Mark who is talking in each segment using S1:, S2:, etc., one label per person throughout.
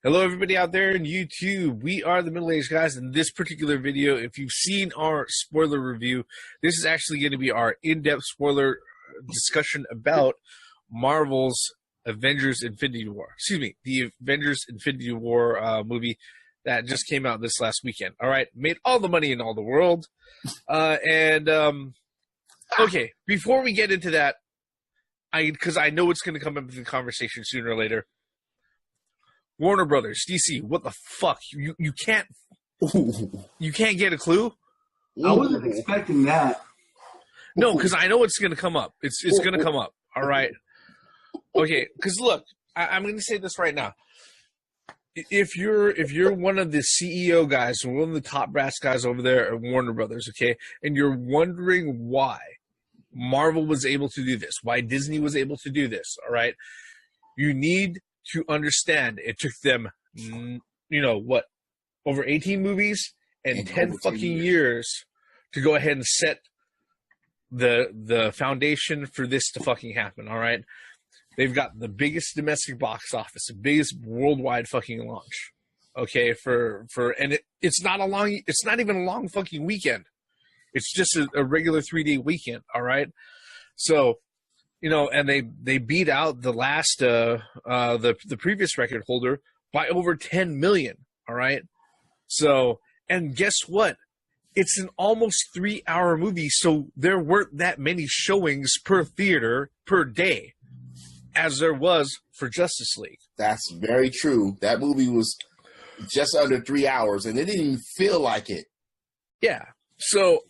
S1: Hello, everybody out there in YouTube. We are the Middle-Aged Guys. In this particular video, if you've seen our spoiler review, this is actually going to be our in-depth spoiler discussion about Marvel's Avengers Infinity War. Excuse me, the Avengers Infinity War movie that just came out this last weekend. All right, made all the money in all the world. Okay, before we get into that, because I know it's going to come up in the conversation sooner or later. Warner Brothers, DC, what the fuck? You can't get a clue?
S2: I wasn't expecting that.
S1: No, because I know it's going to come up. It's going to come up. All right. Okay, because look, I'm going to say this right now. If you're one of the CEO guys, one of the top brass guys over there at Warner Brothers, okay, and you're wondering why Marvel was able to do this, why Disney was able to do this, all right, you need to understand it took them, over 18 movies and 10 fucking years to go ahead and set the foundation for this to fucking happen, all right? They've got the biggest domestic box office, the biggest worldwide fucking launch, okay, it's not even a long fucking weekend. It's just a regular 3-day weekend, all right? So, and they beat out the last the previous record holder by over 10 million. All right. So, and guess what? It's an almost 3-hour movie, so there weren't that many showings per theater per day as there was for Justice League.
S3: That's very true. That movie was just under 3 hours, and it didn't even feel like it.
S1: Yeah. So,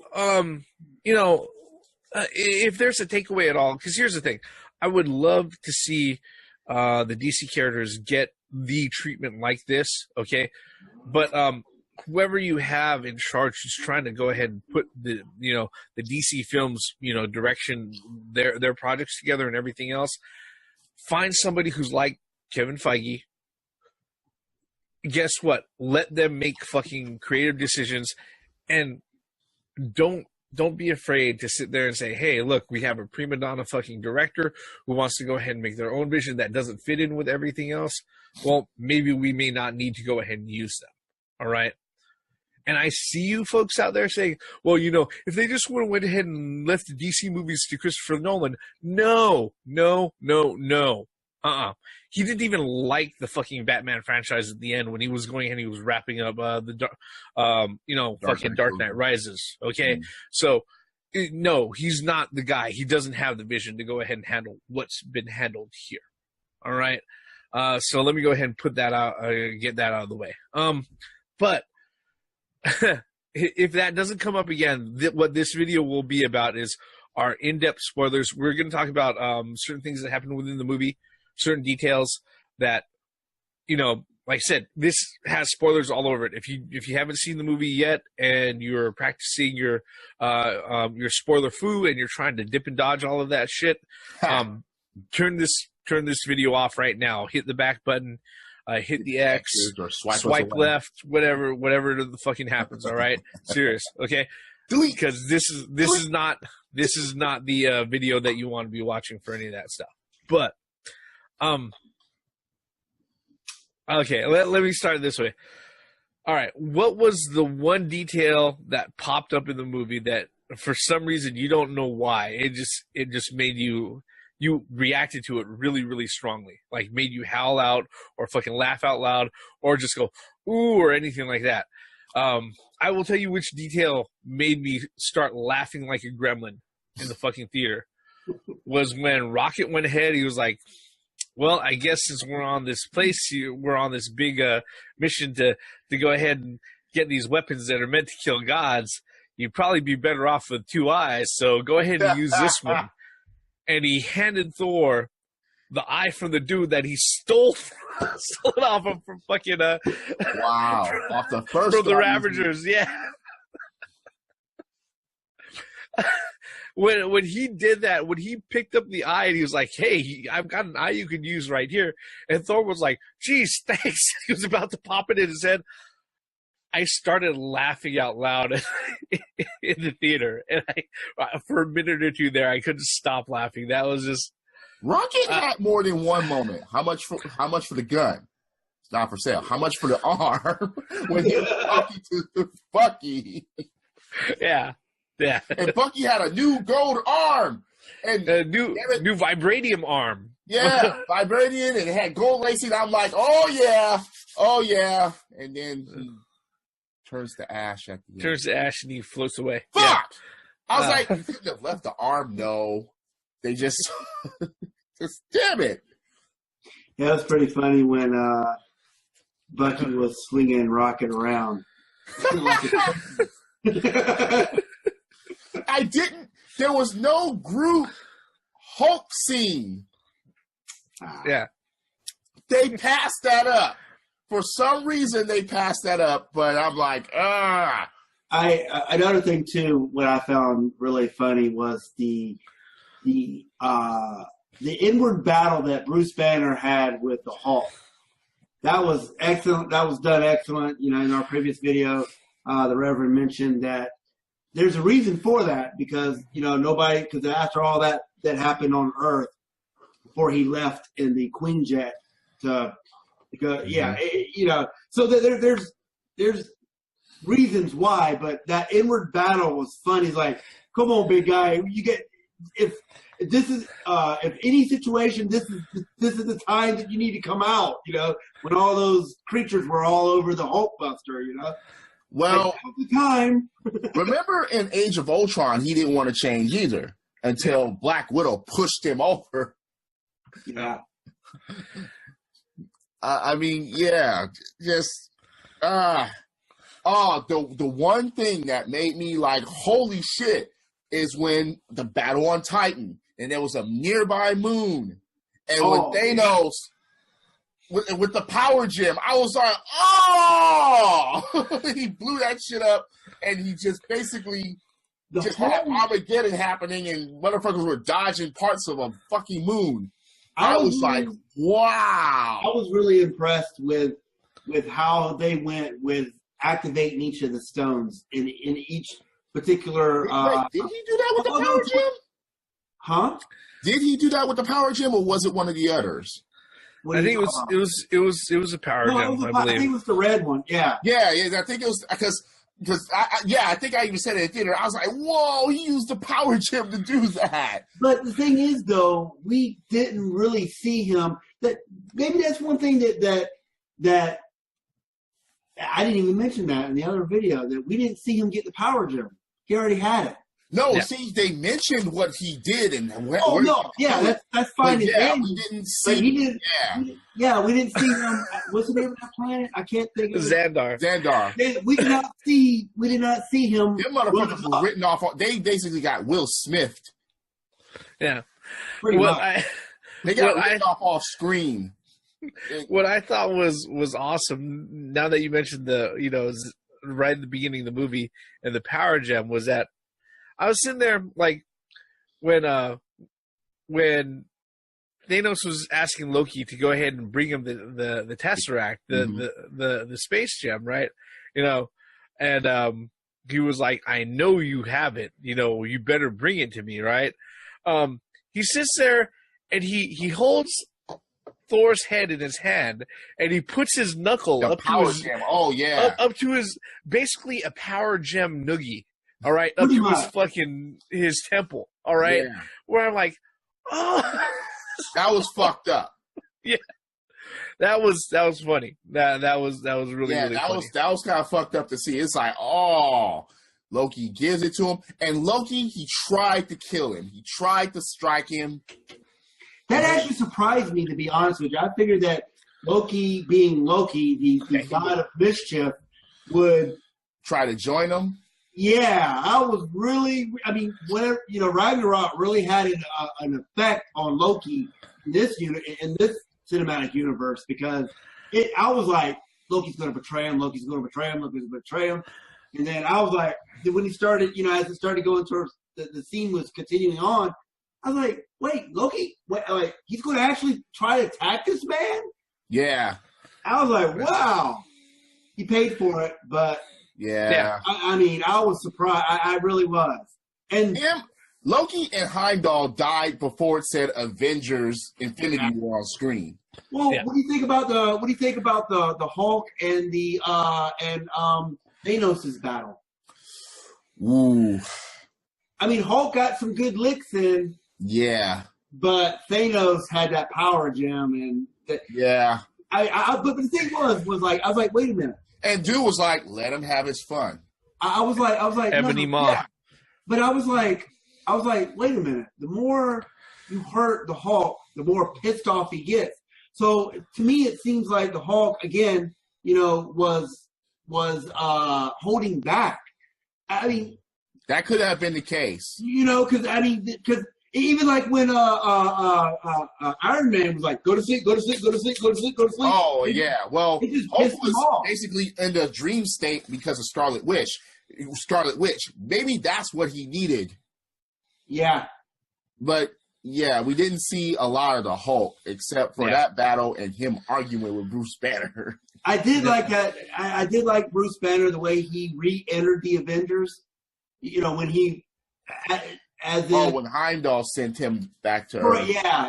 S1: if there's a takeaway at all, because here's the thing, I would love to see the DC characters get the treatment like this, okay? But whoever you have in charge who's trying to go ahead and put the DC films, direction, their projects together and everything else, find somebody who's like Kevin Feige. Guess what? Let them make fucking creative decisions, and don't be afraid to sit there and say, hey, look, we have a prima donna fucking director who wants to go ahead and make their own vision that doesn't fit in with everything else. Well, maybe we may not need to go ahead and use them. All right. And I see you folks out there saying, well, if they just would have went ahead and left the DC movies to Christopher Nolan. No. He didn't even like the fucking Batman franchise at the end when he was going and he was wrapping up fucking Dark Knight Rises. Okay. So no, he's not the guy. He doesn't have the vision to go ahead and handle what's been handled here. All right. So let me go ahead and put that out, get that out of the way. But if that doesn't come up again, what this video will be about is our in-depth spoilers. We're going to talk about certain things that happened within the movie, certain details that, like I said, this has spoilers all over it. If you haven't seen the movie yet and you're practicing your spoiler foo and you're trying to dip and dodge all of that shit, turn this video off right now. Hit the back button, hit the X,
S3: or
S1: swipe left, whatever the fucking happens. All right, serious, okay?
S3: Delete,
S1: because this is not the video that you want to be watching for any of that stuff. But okay, let me start this way. All right, what was the one detail that popped up in the movie that for some reason you don't know why it just made you reacted to it really, really strongly, like made you howl out or fucking laugh out loud or just go ooh or anything like that? I will tell you which detail made me start laughing like a gremlin in the fucking theater. Was when Rocket went ahead. He was like, well, I guess since we're on this we're on this big mission to go ahead and get these weapons that are meant to kill gods, you'd probably be better off with 2 eyes, so go ahead and use this one. And he handed Thor the eye from the dude that he stole it off of from fucking
S3: wow, off the first
S1: from the Ravagers, yeah. When he did that, when he picked up the eye and he was like, hey, I've got an eye you can use right here. And Thor was like, geez, thanks. He was about to pop it in his head. I started laughing out loud in the theater. And for a minute or two there, I couldn't stop laughing. That was just...
S3: Rocket had more than one moment. How much for the gun? It's not for sale. How much for the arm? When he was talking to Bucky.
S1: Yeah.
S3: And Bucky had a new gold arm. And
S1: a new vibranium arm.
S3: Yeah, vibranium, and it had gold lacing. I'm like, oh yeah. And then he turns to ash at the end.
S1: Turns to ash and he floats away.
S3: Fuck!
S1: Yeah.
S3: I was like, you couldn't have left the arm. No. They just damn it.
S2: Yeah, it was pretty funny when Bucky was swinging and rocking around.
S3: There was no Groot Hulk scene.
S1: Yeah.
S3: They passed that up. For some reason, they passed that up, but I'm like,
S2: Another thing, too, what I found really funny was the inward battle that Bruce Banner had with the Hulk. That was excellent. That was done excellent. You know, in our previous video, the Reverend mentioned that there's a reason for that because, you know, because after all that happened on Earth before he left in the Quinjet because you know, so there's reasons why, but that inward battle was fun. He's like, come on, big guy, you get, if any situation, this is the time that you need to come out, you know, when all those creatures were all over the Hulkbuster, you know.
S3: Well,
S2: the time.
S3: Remember in Age of Ultron, he didn't want to change either until Black Widow pushed him over.
S2: Yeah.
S3: I mean, yeah, just the one thing that made me like, holy shit, is when the battle on Titan and there was a nearby moon, and when Thanos. With the power gem, I was like, oh! He blew that shit up, and he just basically had Armageddon happening, and motherfuckers were dodging parts of a fucking moon. I was like, wow! I
S2: was really impressed with how they went with activating each of the stones in each particular.
S3: Wait, did he do that with the power gem?
S2: Huh?
S3: Did he do that with the power gem, or was it one of the others?
S1: I think it was a power gem. I believe.
S2: I think it was the red one. Yeah.
S3: Yeah. I think it was because I think I even said it in theater. I was like, whoa, he used the power gem to do that.
S2: But the thing is, though, we didn't really see him. That maybe that's one thing that I didn't even mention that in the other video, that we didn't see him get the power gem. He already had it.
S3: No, see, they mentioned what he did and
S2: that's fine.
S3: Yeah, we didn't see.
S2: We didn't see him. What's the name of that planet? I can't think of it.
S3: Xandar.
S2: We did not see him.
S3: Them motherfuckers were written off. They basically got Will Smith.
S1: Yeah,
S2: pretty much.
S3: They got written off screen.
S1: What I thought was awesome, now that you mentioned right at the beginning of the movie and the power gem, was that I was sitting there like when Thanos was asking Loki to go ahead and bring him the Tesseract, the space gem, right? You know, and he was like, I know you have it, you know, you better bring it to me, right? He sits there and he holds Thor's head in his hand, and he puts his knuckle up to his
S3: gem.
S1: Up to his, basically a power gem noogie. All right, up to his temple. All right, where I'm like, oh,
S3: that was fucked up.
S1: Yeah, that was funny. That was really funny.
S3: That was kind of fucked up to see. It's like, oh, Loki gives it to him, and Loki, he tried to kill him. He tried to strike him.
S2: That actually surprised me, to be honest with you. I figured that Loki, being Loki, the god of mischief, would
S3: try to join him.
S2: Yeah, whenever, you know, Ragnarok really had an effect on Loki in this cinematic universe, because I was like, Loki's going to betray him, and then I was like, when he started, you know, as it started going towards the scene was continuing on, I was like, wait, Loki, he's going to actually try to attack this man?
S3: Yeah.
S2: I was like, wow, he paid for it, but.
S3: Yeah.
S2: I mean, I was surprised. I really was. And
S3: Loki and Heimdall died before it said Avengers Infinity War on screen.
S2: Well, what do you think about the Hulk and the Thanos' battle?
S3: Ooh.
S2: I mean, Hulk got some good licks in.
S3: Yeah.
S2: But Thanos had that power gem, and
S3: yeah.
S2: But the thing was like, I was like, wait a minute.
S3: And dude was like, let him have his fun.
S2: I was like,
S1: Ebony Maw.
S2: Yeah. But I was like, wait a minute. The more you hurt the Hulk, the more pissed off he gets. So to me, it seems like the Hulk again, was holding back. I mean,
S3: that could have been the case.
S2: Because even like when Iron Man was like, go to sleep, go to sleep, go to sleep, go to sleep, go to sleep.
S3: Oh yeah, well,
S2: it just
S3: Hulk
S2: pissed him
S3: was
S2: off.
S3: basically in the dream state because of Scarlet Witch. Maybe that's what he needed.
S2: Yeah.
S3: But yeah, we didn't see a lot of the Hulk except for that battle and him arguing with Bruce Banner.
S2: I did like that. I did like Bruce Banner, the way he re-entered the Avengers. When he, when
S3: Heimdall sent him back to
S2: Earth.
S3: Earth.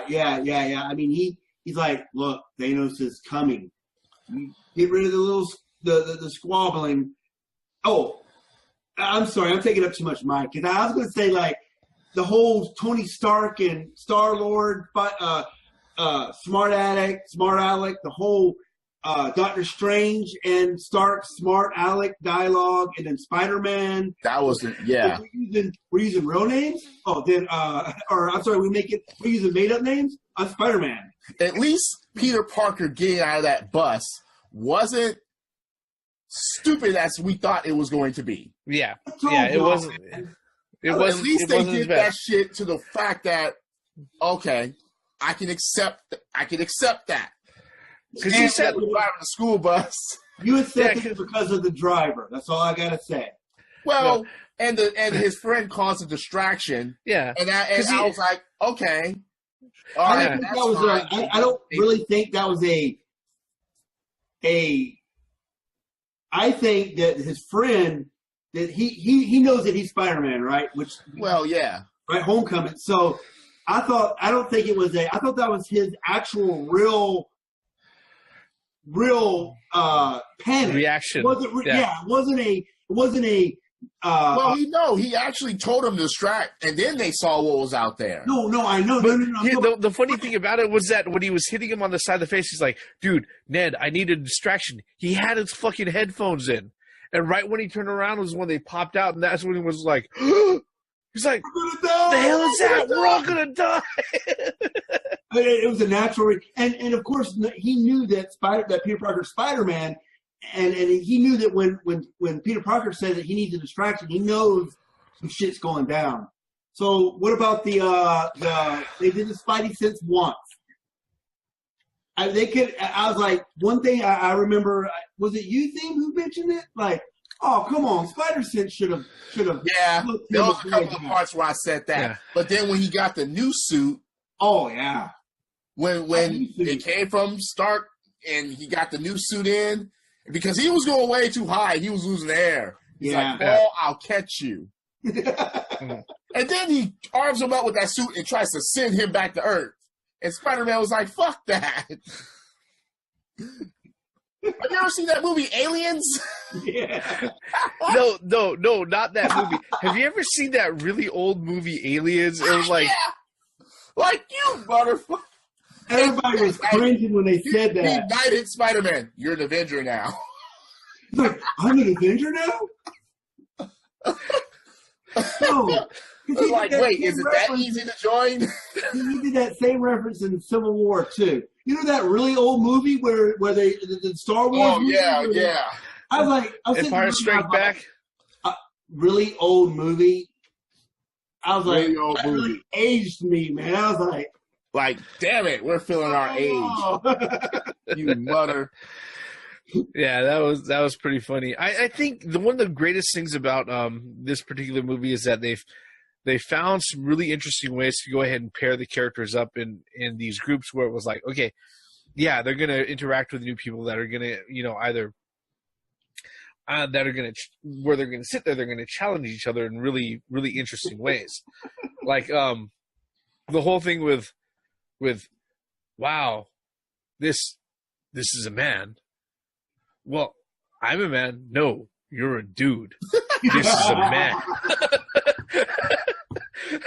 S2: Yeah. I mean, he's like, look, Thanos is coming. You get rid of the squabbling. Oh, I'm sorry, I'm taking up too much mic. Because I was going to say, like, the whole Tony Stark and Star-Lord, Smart Alec, the whole Doctor Strange and Stark, Smart Alec dialogue, and then Spider-Man.
S3: That was yeah.
S2: We're using real names. Oh, then or I'm sorry, we're using made-up names on Spider-Man.
S3: At least Peter Parker getting out of that bus wasn't stupid as we thought it was going to be.
S1: Yeah, it wasn't.
S3: At least they did that shit to the fact that okay, I can accept that. Because you said driving the school bus.
S2: You accept it because of the driver. That's all I gotta say.
S3: Well, and his friend caused a distraction.
S1: Yeah,
S3: and I was like, okay.
S2: I don't really think that was a. I think that his friend that he knows that he's Spider-Man, right?
S3: Yeah,
S2: right. Homecoming. So I thought that was his actual real panic
S1: reaction.
S2: It wasn't a.
S3: He actually told him to distract, and then they saw what was out there.
S2: No, I know.
S1: The funny thing about it was that when he was hitting him on the side of the face, he's like, "Dude, Ned, I need a distraction." He had his fucking headphones in, and right when he turned around was when they popped out, and that's when he was like, "He's like, the hell is that? We're all gonna die."
S2: It was a natural, and of course he knew that Peter Parker's Spider-Man. And he knew that when Peter Parker said that he needs a distraction, he knows some shit's going down. So what about they did the Spidey sense once. I was like, one thing I remember, was it you, Theme, who mentioned it? Like, oh, come on, Spider sense should have.
S3: Yeah, there was a couple of parts where I said that. Yeah. But then when he got the new suit.
S2: Oh, yeah.
S3: When it came from Stark and he got the new suit in. Because he was going way too high. He was losing air. He's like, I'll catch you. And then he arms him up with that suit and tries to send him back to Earth. And Spider-Man was like, fuck that. Have you ever seen that movie, Aliens?
S2: Yeah.
S1: No, not that movie. Have you ever seen that really old movie, Aliens? It was like...
S3: Yeah. Like you, motherfucker.
S2: Everybody was cringing when they said that.
S3: He ignited Spider-Man. You're an Avenger now.
S2: He's like, I'm an Avenger now? No.
S3: It's like, wait, is it that easy to join?
S2: He did that same reference in Civil War, too. You know that really old movie where the Star Wars movie?
S3: Oh, yeah.
S2: I was like...
S1: Empire Strike Back?
S2: Really old movie. I was
S3: really old movie.
S2: Really aged me, man. I was like,
S3: damn it, we're feeling our age. You mother.
S1: Yeah, that was pretty funny. I think one of the greatest things about this particular movie is that they found some really interesting ways to go ahead and pair the characters up in these groups where it was like, okay, yeah, they're going to interact with new people that are going to, either that are going to, where they're going to sit there, they're going to challenge each other in really, really interesting ways. Like the whole thing with wow, this is a man. Well, I'm a man. No, you're a dude. This is a man.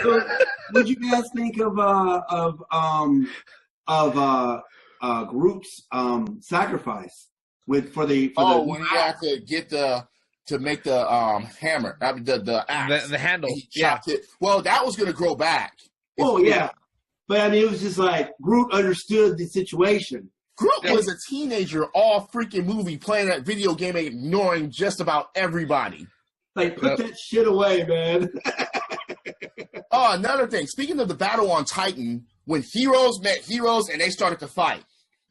S2: So, what you guys think of Groot's sacrifice when he
S3: had to get to make the hammer, the axe,
S1: the handle.
S3: He chopped it. Well, that was going to grow back.
S2: Oh yeah, but I mean, it was just like Groot understood the situation.
S3: Groot was a teenager all freaking movie playing that video game and ignoring just about everybody.
S2: Like, put that shit away, man.
S3: Oh, another thing. Speaking of the battle on Titan, when heroes met heroes and they started to fight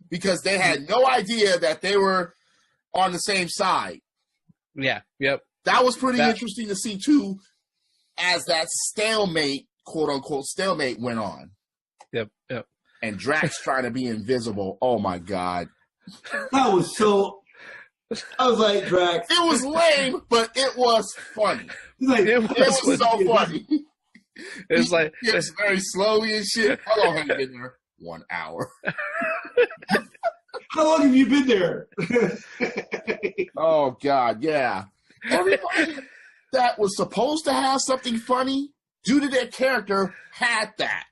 S3: because they had no idea that they were on the same side.
S1: Yeah, yep.
S3: That was pretty interesting to see, too, as that stalemate, quote-unquote stalemate, went on.
S1: Yep.
S3: And Drax trying to be invisible. Oh, my God.
S2: That was so... I was like, Drax.
S3: It was lame, but it was funny.
S2: Like,
S3: it was so funny.
S1: It's like...
S3: It's very slowly and shit. How long have you been there? 1 hour.
S2: How long have you been there?
S3: Oh, God, yeah. Everybody that was supposed to have something funny, due to their character, had that.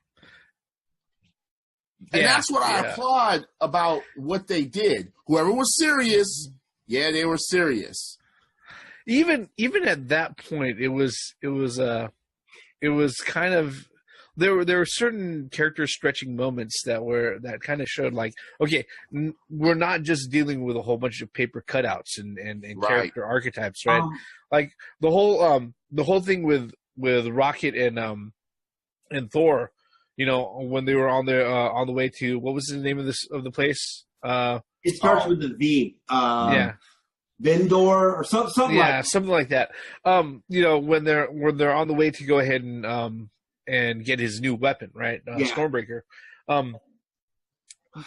S3: And that's what I applaud about what they did. Whoever was serious, they were serious.
S1: Even at that point, it was kind of there were certain character stretching moments that kind of showed like, okay, we're not just dealing with a whole bunch of paper cutouts and character archetypes, right? Like the whole thing with Rocket and Thor. You know, when they were on the way to, what was the name of the place?
S2: It starts with the V. Vendor or something.
S1: Yeah, something like that. You know, when they're on the way to go ahead and get his new weapon, right? Stormbreaker.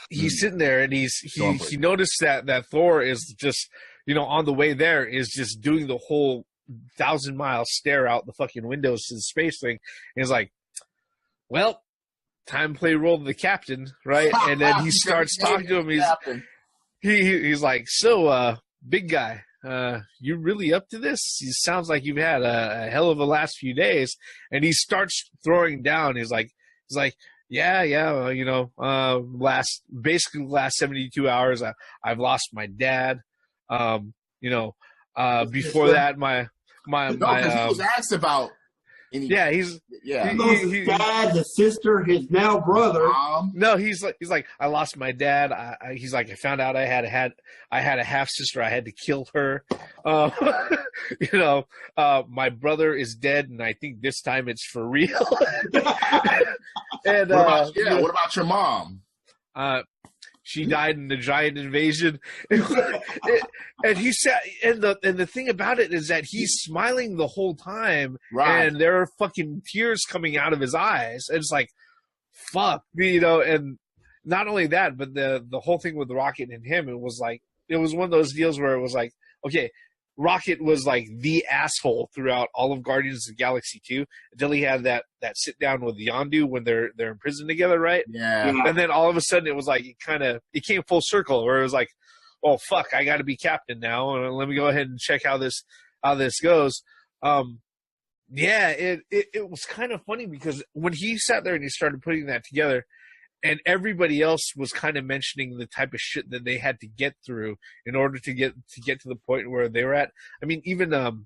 S1: He's sitting there and he noticed that Thor is just, you know, on the way there is just doing the whole 1,000-mile stare out the fucking windows to the space thing. And he's like, well, time to play role of the captain, right? And then he starts talking to him. He's like, so, big guy, you really up to this? He sounds like you've had a hell of a last few days. And he starts throwing down. He's like, yeah, you know, last 72 hours, I've lost my dad. You know, before that, my
S3: he was asked about.
S2: He lost his dad, his sister, his now brother.
S1: No, he's like, I lost my dad. He's like, I found out I had a half sister. I had to kill her. You know, my brother is dead, and I think this time it's for real. And
S3: what about your mom?
S1: She died in the giant invasion. And he said, and the thing about it is that he's smiling the whole time, and there are fucking tears coming out of his eyes. And it's like, fuck, you know. And not only that, but the whole thing with Rocket and him, it was one of those deals where it was like, okay, Rocket was like the asshole throughout all of Guardians of the Galaxy 2 until he had that sit down with Yondu when they're in prison together, right?
S3: Yeah.
S1: And then all of a sudden it was like it came full circle where it was like, oh fuck, I got to be captain now, and let me go ahead and check how this goes. It was kind of funny because when he sat there and he started putting that together, and everybody else was kind of mentioning the type of shit that they had to get through in order to get to the point where they were at. I mean, even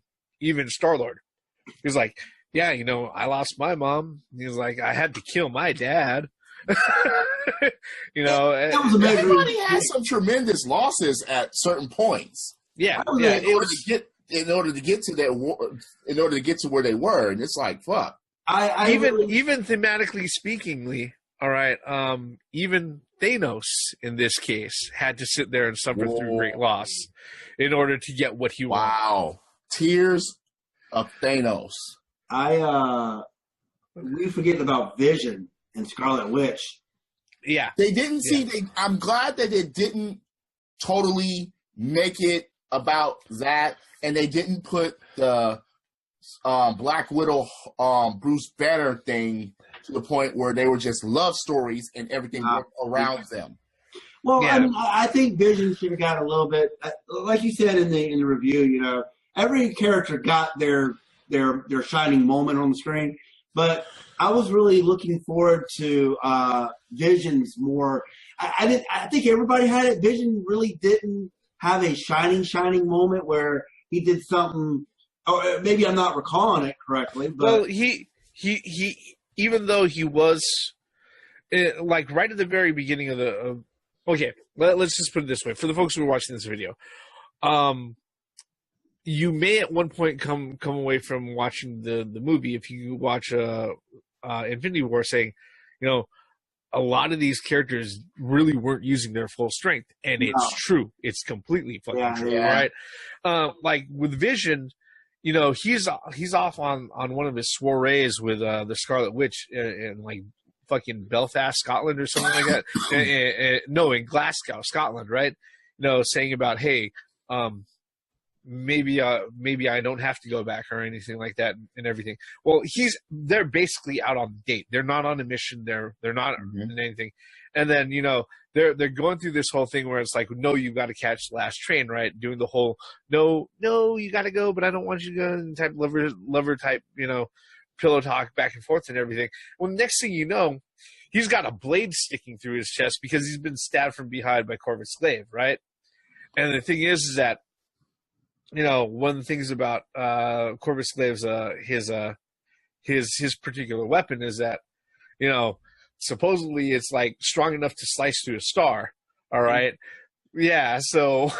S1: Star-Lord, he was like, yeah, you know, I lost my mom. He was like, I had to kill my dad. You know,
S3: everybody has some tremendous losses at certain points.
S1: Yeah,
S3: in order to get to where they were, and it's like, fuck.
S1: Even thematically speakingly. All right. Even Thanos in this case had to sit there and suffer through great loss in order to get what he wanted.
S3: Wow. Tears of Thanos.
S2: We forget about Vision and Scarlet Witch.
S1: Yeah.
S3: They didn't I'm glad that they didn't totally make it about that, and they didn't put the Black Widow, Bruce Banner thing to the point where they were just love stories and everything worked around them.
S2: Well, I mean, I think Vision should have got a little bit, like you said in the review. You know, every character got their shining moment on the screen, but I was really looking forward to Vision's more. I think everybody had it. Vision really didn't have a shining moment where he did something. Or maybe I'm not recalling it correctly. But
S1: well, he even though he was like right at the very beginning of the. Okay, let's just put it this way. For the folks who are watching this video, you may at one point come away from watching the movie, if you watch Infinity War, saying, you know, a lot of these characters really weren't using their full strength. And it's true. It's completely fucking true, right? Like with Vision, you know, he's off on one of his soirees with the Scarlet Witch in like fucking Belfast, Scotland, or something like that. No, in Glasgow, Scotland, right? You know, saying about, hey, maybe I don't have to go back or anything like that and everything. Well, they're basically out on date. They're not on a mission. They're not in anything. And then, you know, they're going through this whole thing where it's like, no, you got to catch the last train, right? Doing the whole no, you got to go, but I don't want you to go, type lover type, you know, pillow talk back and forth and everything. Well, next thing you know, he's got a blade sticking through his chest because he's been stabbed from behind by Corvus Glaive, right? And the thing is that, you know, one of the things about Corvus Glaive's his particular weapon is that, you know, supposedly it's like strong enough to slice through a star. All right, yeah. So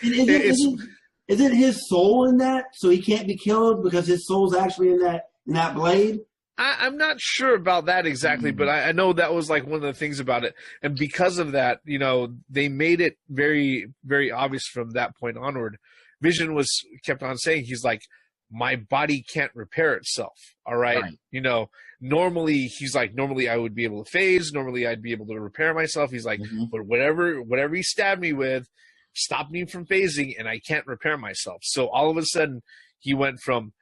S2: isn't his soul in that? So he can't be killed because his soul's actually in that blade.
S1: I'm not sure about that exactly, but I know that was like one of the things about it. And because of that, you know, they made it very, very obvious from that point onward. Vision kept on saying, he's like, my body can't repair itself. All right. You know, normally I would be able to phase. Normally I'd be able to repair myself. He's like, but whatever he stabbed me with stopped me from phasing and I can't repair myself. So all of a sudden he went from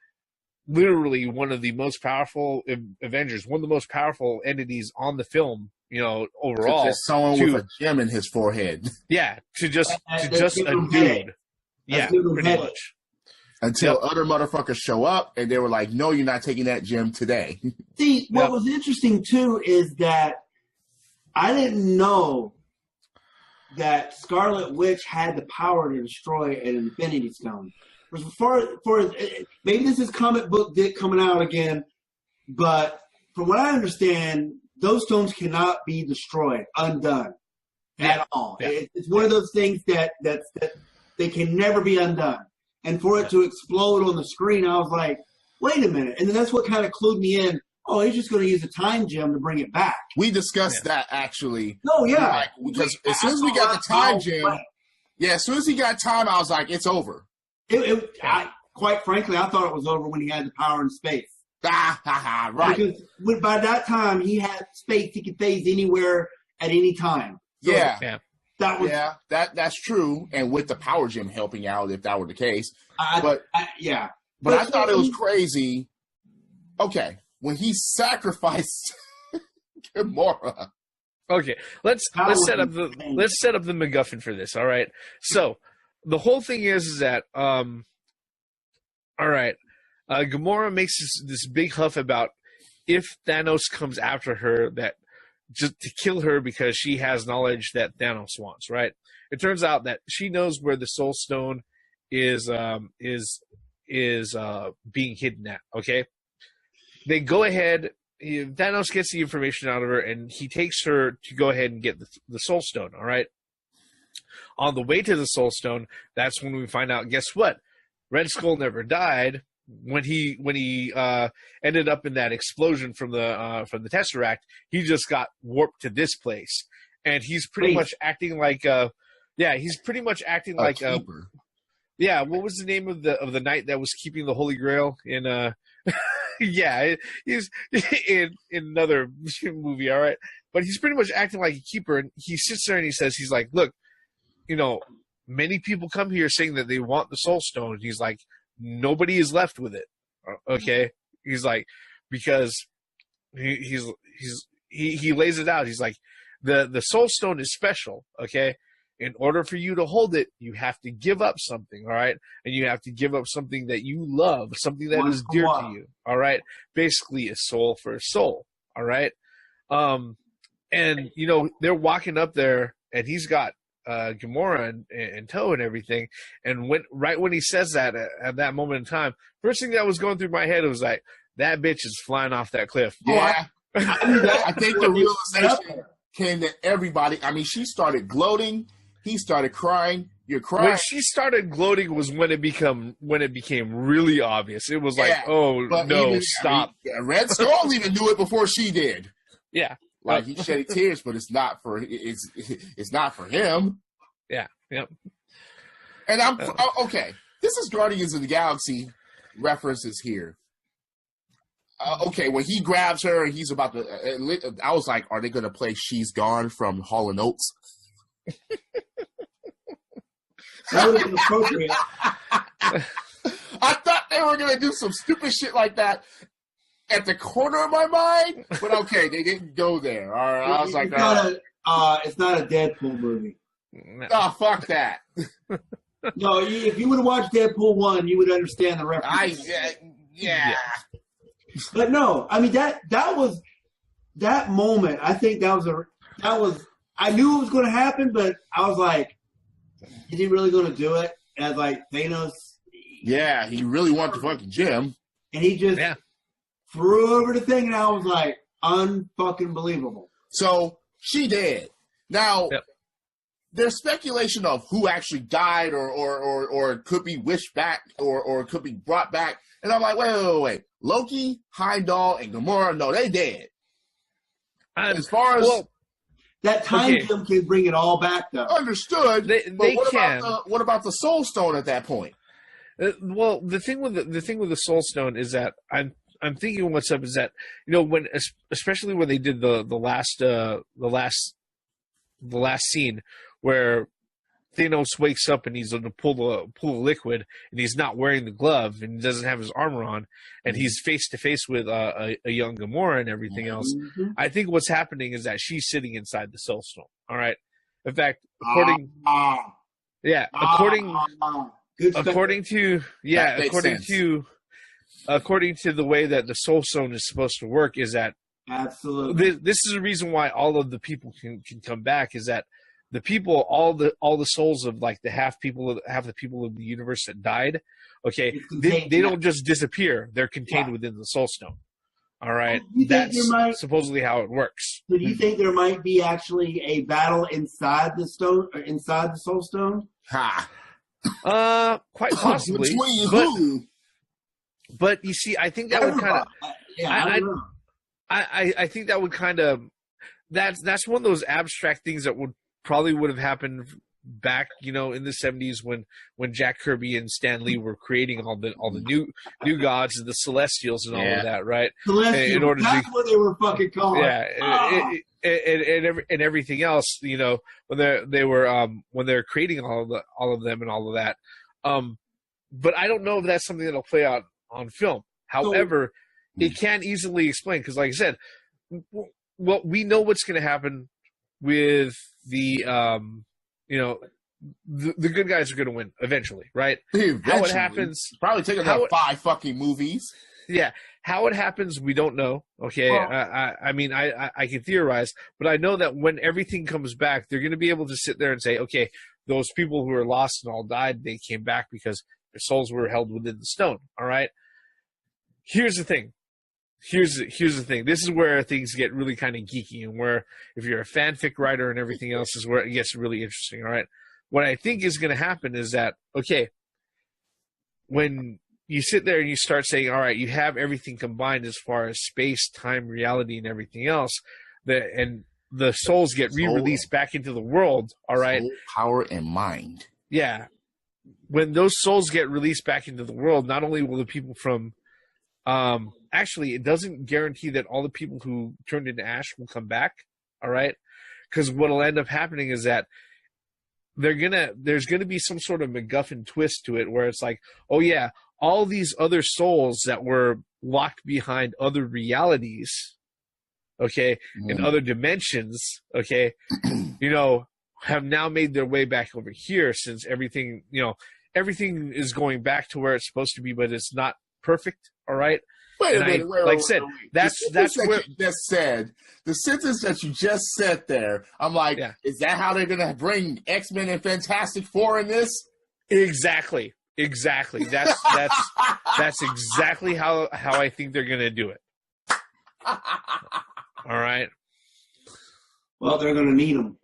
S1: literally one of the most powerful Avengers, one of the most powerful entities on the film, you know, overall.
S3: Just someone with a gem in his forehead.
S1: Yeah, to just a dude. Yeah, pretty much.
S3: Until other motherfuckers show up and they were like, no, you're not taking that gem today.
S2: See, what was interesting too is that I didn't know that Scarlet Witch had the power to destroy an Infinity Stone. Maybe this is comic book dick coming out again, but from what I understand, those stones cannot be destroyed, undone at all. Yeah. It's one of those things that they can never be undone. And for it to explode on the screen, I was like, wait a minute. And then that's what kind of clued me in. Oh, he's just going to use a time gem to bring it back.
S3: We discussed that actually.
S2: No, yeah.
S3: Like, because as soon as we got the time gem, as soon as he got time, I was like, it's over.
S2: Quite frankly, I thought it was over when he had the power in space.
S3: Right.
S2: Because by that time, he had space. He could phase anywhere at any time. So
S3: that's true. And with the power gem helping out, if that were the case. But I thought it was crazy. Okay. When he sacrificed Gamora.
S1: Okay. Let's set up the MacGuffin for this. All right. So the whole thing is that all right, Gamora makes this big huff about if Thanos comes after her, that just to kill her because she has knowledge that Thanos wants, right? It turns out that she knows where the Soul Stone is being hidden at, okay? They go ahead, Thanos gets the information out of her and he takes her to go ahead and get the Soul Stone, all right? On the way to the Soul Stone, that's when we find out, guess what? Red Skull never died. When he ended up in that explosion from the Tesseract, he just got warped to this place, and he's pretty much acting like what was the name of the knight that was keeping the Holy Grail in he's in another movie, all right, but he's pretty much acting like a keeper, and he sits there and he says, he's like, look, you know, many people come here saying that they want the Soul Stone. He's like, nobody is left with it. Okay, he's like, because he lays it out. He's like, the soul stone is special. Okay, in order for you to hold it, you have to give up something. All right, and you have to give up something that you love, something that is dear to you. All right, basically a soul for a soul. All right, and you know they're walking up there, and he's got Gamora in tow and everything. And right when he says that at that moment in time, first thing that was going through my head was like, that bitch is flying off that cliff.
S3: Yeah, I think the realization came to everybody. I mean, she started gloating. He started crying. You're crying.
S1: When she started gloating was when it became really obvious. It was like, oh no, stop.
S3: I mean, Red Skull even knew it before she did.
S1: Yeah.
S3: Like he shedding tears, but it's not for him.
S1: Yeah, yep.
S3: And I'm okay. This is Guardians of the Galaxy references here. Okay, when he grabs her and he's about to, I was like, are they going to play "She's Gone" from Hall and Oates?
S2: That would have been appropriate.
S3: I thought they were going to do some stupid shit like that at the corner of my mind, but okay, they didn't go there. All right, I was like,
S2: it's not a Deadpool movie.
S3: Oh, fuck that.
S2: No, if you would have watched Deadpool 1, you would understand the reference.
S3: Yeah.
S2: But no, I mean that was that moment. I think that was. I knew it was going to happen, but I was like, is he really going to do it? As like Thanos.
S3: Yeah, he really wanted to fucking Jim,
S2: and he just threw over the thing, and I was like, unfucking believable.
S3: So she did. Now, there's speculation of who actually died, or could be wished back, or could be brought back. And I'm like, wait. Loki, Heimdall, and Gamora, no, they dead. As far as
S2: that time jump can bring it all back, though.
S3: Understood.
S1: They can.
S3: What about the Soul Stone at that point?
S1: Well, the thing with the Soul Stone is that I'm thinking what's up is that, you know, when especially when they did the last scene where Thanos wakes up and he's going to pull a liquid and he's not wearing the glove and he doesn't have his armor on and he's face to face with a young Gamora and everything else. I think what's happening is that she's sitting inside the Soul Stone. All right. In fact, according to the way that the Soul Stone is supposed to work is that
S2: absolutely
S1: this is the reason why all of the people can come back is that the people, all the souls of like half the people of the universe that died, okay, they don't just disappear. They're contained within the Soul Stone. All right, that's supposedly how it works.
S2: So do you think there might be actually a battle inside the stone, or inside the Soul Stone?
S1: Quite possibly. But you see, I think that would kind of. I think that would kind of. That's one of those abstract things that would have happened back, you know, in the 70s when Jack Kirby and Stan Lee were creating all the new gods and the Celestials and all of that, right?
S2: Celestials, that's what they were fucking called.
S1: Yeah, and everything else, you know, when they're creating all of them and all of that. But I don't know if that's something that'll play out on film. However, it can easily explain because, like I said, well, we know what's going to happen with the the good guys are going to win eventually, right?
S3: Eventually.
S1: How it happens?
S3: Probably taking about 5 fucking movies.
S1: Yeah, how it happens, we don't know. Okay, I mean, I can theorize, but I know that when everything comes back, they're going to be able to sit there and say, okay, those people who were lost and all died, they came back because their souls were held within the stone. All right. Here's the thing. Here's the thing. This is where things get really kind of geeky, and where if you're a fanfic writer and everything else is where it gets really interesting. All right. What I think is going to happen is that, okay, when you sit there and you start saying, all right, you have everything combined as far as space, time, reality, and everything else, and the souls get re-released back into the world. All right.
S3: Soul, power, and mind.
S1: Yeah. When those souls get released back into the world, not only will the people from actually, it doesn't guarantee that all the people who turned into ash will come back. All right. Because what will end up happening is that there's gonna be some sort of MacGuffin twist to it where it's like, oh yeah, all these other souls that were locked behind other realities, okay, in other dimensions, okay, have now made their way back over here, since everything is going back to where it's supposed to be, but it's not perfect. All right.
S3: Wait a minute. Like I said,
S1: that's what
S3: you just said. The sentence that you just said there, I'm like, is that how they're gonna bring X-Men and Fantastic Four in this?
S1: Exactly. That's exactly how I think they're gonna do it. All right.
S2: Well, they're gonna need them.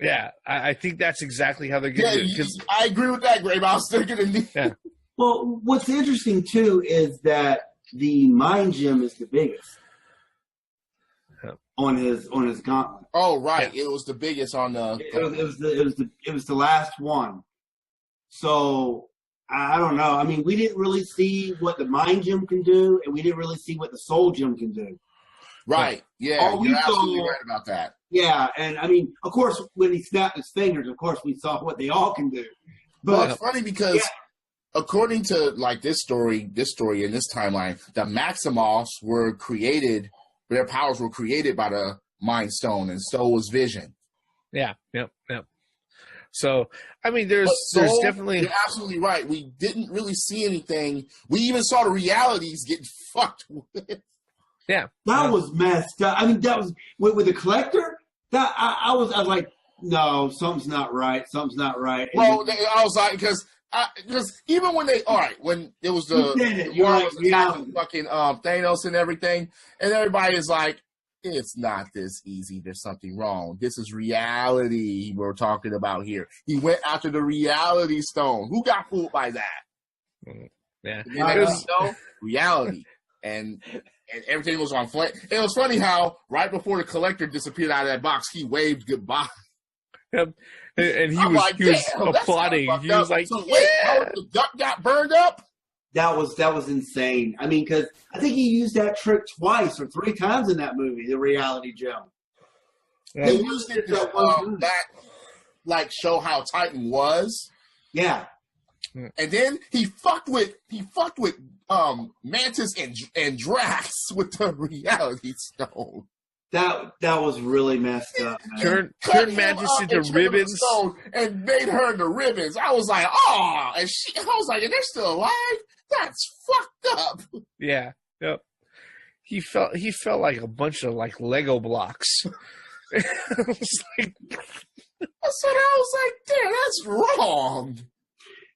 S1: Yeah, I think that's exactly how they're gonna do it. 'Cause
S3: I agree with that, Grey Mouse. They're gonna need.
S1: Yeah.
S2: Well, what's interesting too is that the mind gem is the biggest on his gauntlet.
S3: Oh, right. Yeah. It was the biggest on the.
S2: It was the last one. So I don't know. I mean, we didn't really see what the mind gem can do, and we didn't really see what the soul gem can do.
S3: Right. Yeah. You're absolutely right about that.
S2: Yeah, and I mean, of course, when he snapped his fingers, of course, we saw what they all can do. But
S3: well, it's funny because according to like this story in this timeline, the Maximoffs were created. Their powers were created by the Mind Stone, and so was Vision.
S1: Yeah. Yep. So, I mean, there's definitely.
S3: You're absolutely right. We didn't really see anything. We even saw the realities getting fucked with.
S1: Yeah.
S2: That was messed up. I mean, that was with the Collector. That I was like, no, something's not right. Something's not right. And
S3: well, I was like, because even when when it was the fucking Thanos and everything, and everybody is like, it's not this easy. There's something wrong. This is reality we're talking about here. He went after the reality stone. Who got fooled by that?
S1: Yeah.
S3: Reality. And everything was on flame. It was funny how right before the Collector disappeared out of that box, he waved goodbye.
S1: Yep. And he was applauding. He was like,
S3: so wait, the duck got burned up?
S2: That was insane. I mean, because I think he used that trick twice or 3 times in that movie, the reality gem.
S3: Yeah. They used it to show how Titan was.
S2: Yeah.
S3: And then he fucked with Mantis and Drax with the reality stone.
S2: That was really messed up, man.
S1: Turn Mantis into ribbons
S3: and made her into ribbons. I was like, oh, and I was like, and they're still alive? That's fucked up.
S1: Yeah. Yep. He felt like a bunch of like Lego blocks. I was like,
S3: damn, that's wrong.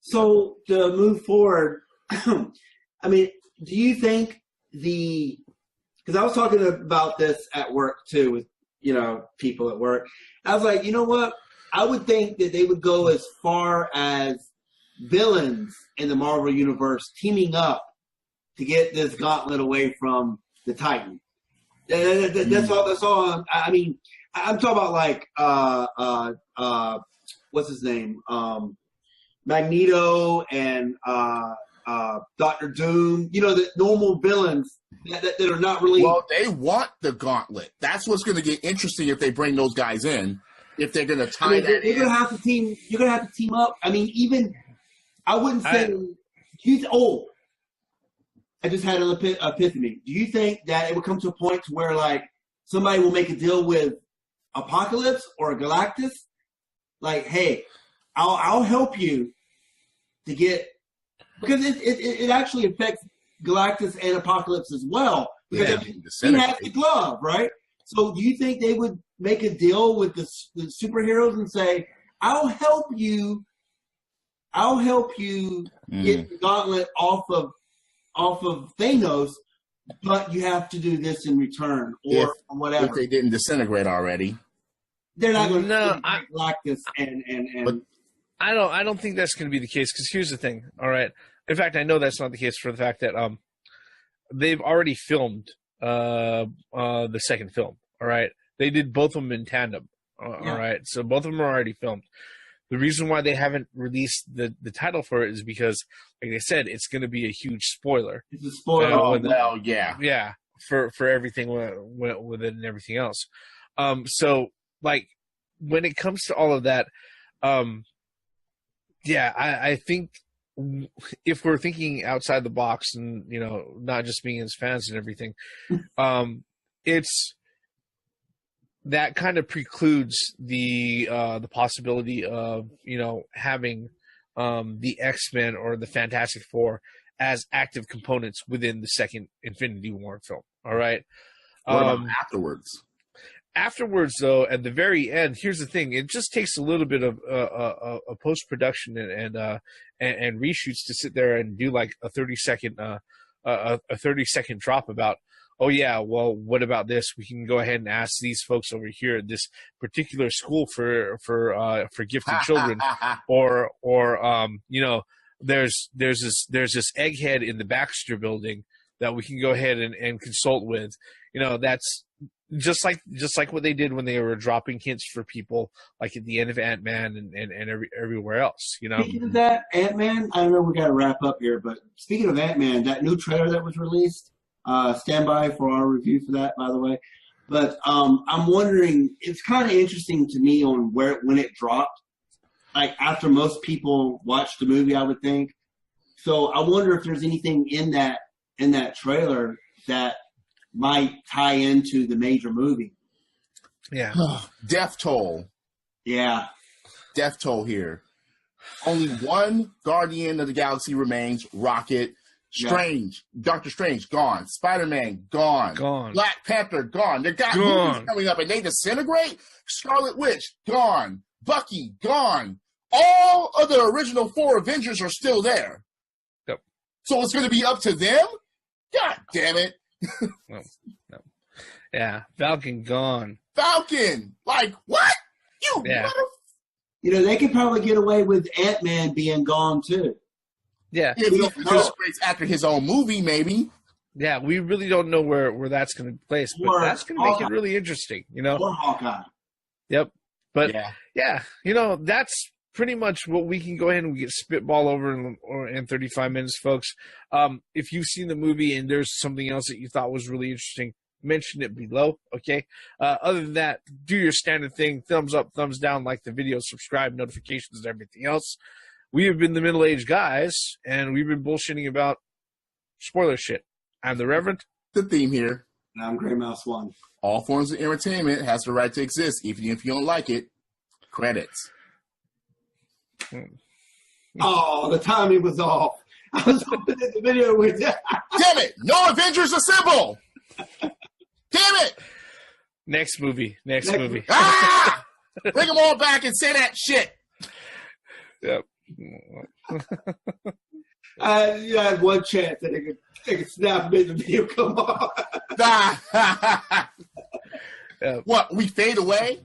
S2: So to move forward, I mean, do you think because I was talking about this at work too with, people at work. I was like, you know what? I would think that they would go as far as villains in the Marvel Universe teaming up to get this gauntlet away from the Titan. That's all. I mean, I'm talking about like, what's his name? Magneto and Dr. Doom, the normal villains that are not really.
S3: Well, they want the gauntlet. That's what's going to get interesting if they bring those guys in. If they're going to tie that in.
S2: You're going to have to team up. I mean, even I wouldn't say. I just had an epiphany. Do you think that it would come to a point to where like somebody will make a deal with Apocalypse or Galactus? Like, hey, I'll help you to get, because it actually affects Galactus and Apocalypse as well. Because he has the glove, right? So do you think they would make a deal with the superheroes and say, I'll help you get the gauntlet off of Thanos, but you have to do this in return or whatever.
S3: If they didn't disintegrate already.
S2: They're not going to Galactus and
S1: but I don't think that's going to be the case, because here's the thing, all right? In fact, I know that's not the case for the fact that they've already filmed the second film, all right? They did both of them in tandem, all right? So both of them are already filmed. The reason why they haven't released the title for it is because, like I said, it's going to be a huge spoiler.
S2: It's a spoiler.
S1: Yeah, for everything with it and everything else. So, like, when it comes to all of that, I think if we're thinking outside the box and, you know, not just being as fans and everything, it's that kind of precludes the possibility of, you know, having the X-Men or the Fantastic Four as active components within the second Infinity War film. All right.
S3: What about afterwards?
S1: Afterwards, though, at the very end, here's the thing: it just takes a little bit of a post production and reshoots to sit there and do like a 30-second a 30-second drop about, oh yeah, well, what about this? We can go ahead and ask these folks over here at this particular school for gifted children, or you know, there's this egghead in the Baxter building that we can go ahead and consult with. You know, that's just like what they did when they were dropping hints for people, like at the end of Ant-Man and everywhere else. You know,
S2: speaking of that, Ant-Man, I know we got to wrap up here, but speaking of Ant-Man, that new trailer that was released, stand by for our review for that, by the way. But I'm wondering, it's kind of interesting to me on when it dropped. Like after most people watched the movie, I would think. So I wonder if there's anything in that trailer that might tie into the major movie.
S1: Yeah.
S3: Death toll.
S2: Yeah.
S3: Death toll here. Only one Guardian of the Galaxy remains, Rocket. Strange. Yeah. Doctor Strange, gone. Spider-Man, gone. Black Panther, gone. They got movies coming up and they disintegrate. Scarlet Witch, gone. Bucky, gone. All of the original 4 Avengers are still there.
S1: Yep.
S3: So it's going to be up to them? God damn it.
S1: No. Yeah, Falcon gone.
S3: Falcon, like what?
S2: You know, they could probably get away with Ant-Man being gone too.
S1: Yeah,
S3: if he disintegrates after his own movie, maybe.
S1: Yeah, we really don't know where that's going to place, but that's going to make it really interesting. You know,
S2: or Hawkeye.
S1: Yep, but yeah, you know, that's pretty much what we can go ahead and get spitball over in 35 minutes, folks. If you've seen the movie and there's something else that you thought was really interesting, mention it below, okay? Other than that, do your standard thing. Thumbs up, thumbs down, like the video, subscribe, notifications, and everything else. We have been the Middle-Aged Guys, and we've been bullshitting about spoiler shit. I'm the Reverend.
S3: The Theme here.
S2: And I'm Grey Mouse One.
S3: All forms of entertainment has the right to exist, even if you don't like it. Credits.
S2: Oh, the timing was off. I was hoping that the video was.
S3: Damn it! No Avengers Assemble! Damn it!
S1: Next movie.
S3: Ah! Bring them all back and say that shit.
S1: Yep.
S2: You had one chance that they could snap and make the video come on.
S3: What? We fade away?